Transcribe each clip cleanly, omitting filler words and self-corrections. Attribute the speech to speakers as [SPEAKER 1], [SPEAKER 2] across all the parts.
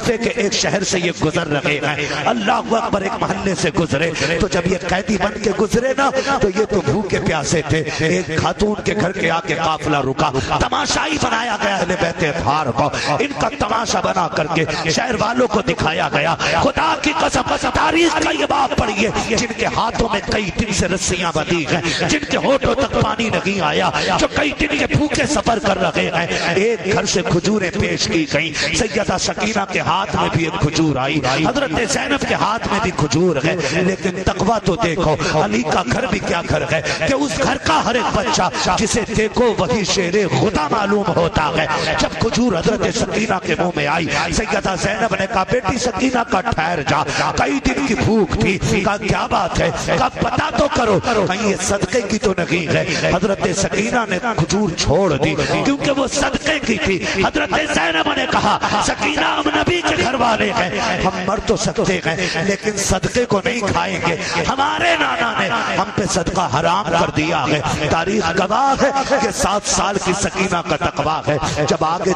[SPEAKER 1] کوفے کے ایک شہر سے یہ گزر رہے ہیں، اللہ اکبر، ایک محلے سے گزرے تو جب یہ قیدی بن کے گزرے نا تو یہ تو بھوکے پیاسے تھے، ایک خاتون کے گھر کے آگے قافلہ رکا، تماشائی بنایا گیا اہل بیت اطہار کو، ان کا تماشا بنا کر کے شہر والوں کو دکھایا گیا۔ خدا کی قسم تاریخ کا یہ باب پڑھیے، جن کے ہاتھوں میں کئی دن سے رسیاں بندھی ہیں، جن کے ہونٹوں تک پانی نہیں آیا، جو کئی دن کے بھوکے سفر کر رہے ہیں، ایک گھر سے کھجوریں پیش کی گئیں، سیدہ سکینہ کے ہاتھ میں بھی ایک کھجور آئی، حضرت زینب کے ہاتھ میں بھی کھجور ہے، لیکن تقویٰ تو دیکھو، علی کا گھر بھی کیا گھر ہے کہ اس گھر کا ہر ایک بچہ جسے دیکھو وہی شیر خدا معلوم ہوتا ہے۔ جب کھجور حضرت سکینہ کے منہ میں آئی، سیدہ زینب نے کہا بیٹی سکینہ کا ٹھہر جا، کئی دن کی بھوک تھی، کہا کیا بات ہے، کہا پتا تو کرو کہیں یہ صدقے کی تو نہیں ہے۔ حضرت سکینہ نے کھجور چھوڑ دی کیونکہ وہ صدقے کی تھی۔ حضرت زینب نے کہا سکینہ ہم نبی کے گھر والے ہیں، ہم مر تو سکتے ہیں لیکن صدقے کو نہیں کھائیں گے، ہمارے نانا نے ہم پہ صدقہ حرام کر دیا ہے۔ تاریخ گواہ ہے کہ 7 سال کی سکینہ کا تقویٰ ہے، جب آگے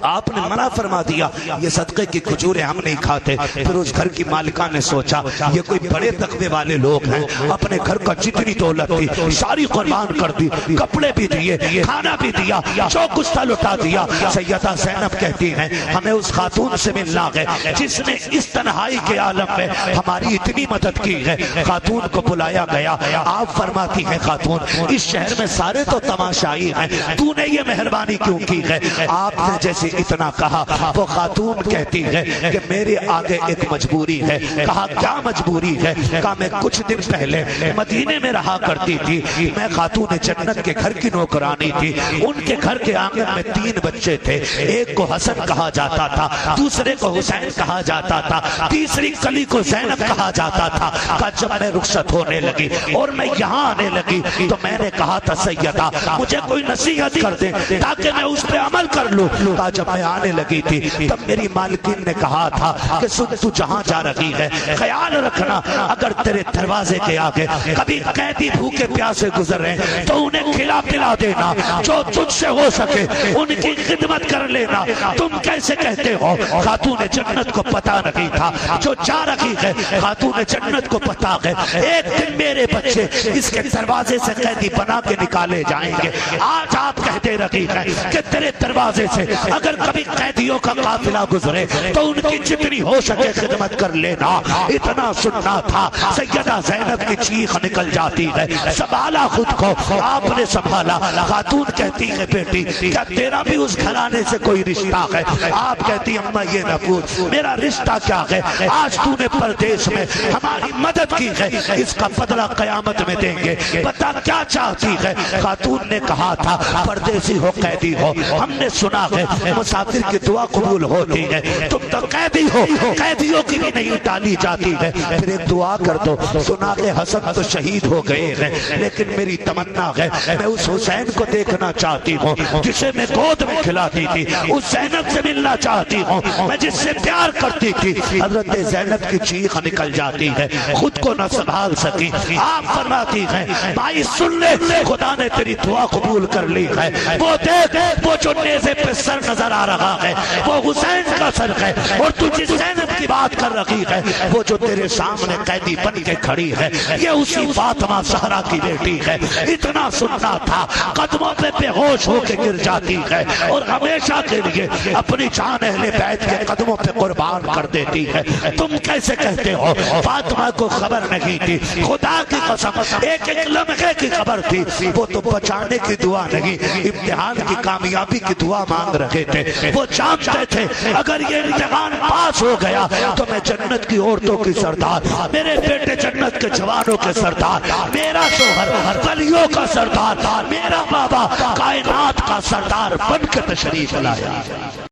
[SPEAKER 1] آپ نے منع فرما دیا یہ صدقے کی کھجوریں ہم نہیں کھاتے، پھر اس گھر کی مالکہ نے سوچا یہ کوئی بڑے تقوی والے لوگ ہیں، اپنے گھر کا جتنی دولت تھی ساری قربان کر دی، کپڑے بھی دیے، کھانا بھی دیا، جو کچھ تھا لٹا دیا۔ سیدہ زینب کہتی ہیں ہمیں اس خاتون سے ملنا ہے جس نے اس تنہائی کے عالم میں ہماری اتنی مدد کی ہے۔ خاتون کو بلایا گیا، آپ فرماتی ہیں خاتون اس شہر میں سارے تو تماشائی ہیں، تو نے یہ مہربانی کیوں کی ہے؟ آپ نے جیسے اتنا کہا وہ خاتون کہتی ہے کہ میرے آگے ایک مجبوری ہے۔ کہا کیا مجبوری ہے؟ کہا میں کچھ دن پہلے مدینے میں رہا کرتی تھی، میں خاتون جنت کے گھر کی نوکرانی تھی، ان کے گھر کے آنگن میں 3 بچے تھے، ایک کو حسن کہا جاتا تھا، دوسرے کو حسین کہا جاتا تھا، تیسری کلی کو زینب کہا جاتا تھا۔ کہا جب میں رخصت ہونے لگی اور میں یہاں آنے لگی تو میں نے کہا تھا سیدہ مجھے کوئی نصیحت کر دے تاکہ میں اس پہ عمل کر لوں۔ کہا جب میں آنے لگی تھی تب میری مالکین نے کہا تھا کہ سن تو جہاں جا رہی ہے خیال رکھنا اگر تیرے دروازے کے آگے کبھی قیدی بھوکے پیاسے گزر رہے ہیں تو انہیں کھلا پلا دینا، جو تجھ سے ہو سکے ان کی خدمت کر لینا۔ تم کیسے کہتے ہو؟ خاتون جنت کو پتا نہیں تھا، جو جا رہی ہے خاتون جنت کو پتا ہے ایک دن میرے بچے اس کے دروازے سے قیدی بنا کے نکالے جائیں گے۔ آج آپ کہتے رہی ہیں کہ تیرے دروازے سے اگر کبھی قیدیوں کا قافلہ گزرے تو ان کی جتنی ہو سکے خدمت کر لینا۔ اتنا سننا تھا، سیدہ زینب کی چیخ نکل جاتی ہے، سنبھالا خود کو، آپ نے سنبھالا۔ خاتون کہتی ہے بیٹی کیا تیرا بھی اس گھرانے سے کوئی رشتہ ہے؟ آپ کہتی اماں یہ نہ پوچھ میرا رشتہ کیا ہے، آج تو نے پردیس میں ہماری مدد کی ہے، اس کا بدلہ قیامت میں دیں گے، بتا کیا چاہتی ہے؟ خاتون نے کہا تھا پردیسی ہو قیدی ہو، ہم نے سنا ہے مسافر کی دعا قبول ہوتی ہے، تم تو قیدی ہو، قیدیوں کی بھی نہیں ٹالی جاتی ہے، پھر ایک دعا کر دو۔ سنا کہ حسن تو شہید ہو گئے ہیں لیکن میری تمنا ہے میں اس حسین کو دیکھنا چاہتی ہوں جسے میں گود میں کھلاتی تھی، اس زینب سے ملنا چاہتی ہوں میں جس سے پیار کرتی تھی۔ حضرت زینب کی چیخ نکل جاتی ہے، خود کو نہ سنبھال سکی، آپ فرماتی ہیں بھائی سن لے خدا نے تیری دعا قبول کر لی ہے، وہ دیکھ وہ جو نیزے پہ سر نظر آ رہا ہے وہ حسین کا سر ہے، اور تو جس زینب کی بات کر رہی ہے وہ جو تیرے سامنے قیدی بن کے کھڑی ہے یہ اسی فاطمہ زہرا کی بیٹی ہے۔ اتنا سننا تھا، قدموں پہ بے ہوش ہو کے گر جاتی ہے اور ہمیشہ کے لیے اپنی جان اہل بیت کے قدموں پہ قربان کر دیتی ہے۔ تم کیسے کہتے ہو فاطمہ کو خبر نہیں تھی؟ خدا کی قسم ایک ایک لمحے کی خبر تھی، وہ تو بچانے کی دعا نہیں امتحان کی کامیابی کی دعا مانگ رہے تھے۔ وہ جانتے تھے اگر یہ امتحان پاس ہو گیا تو میں جنت کی عورتوں کی سردار، میرے بیٹے جنت کے جوانوں کے سردار، میرا شوہر ولیوں کا سردار، میرا بابا کائنات کا سردار بن کے تشریف لایا۔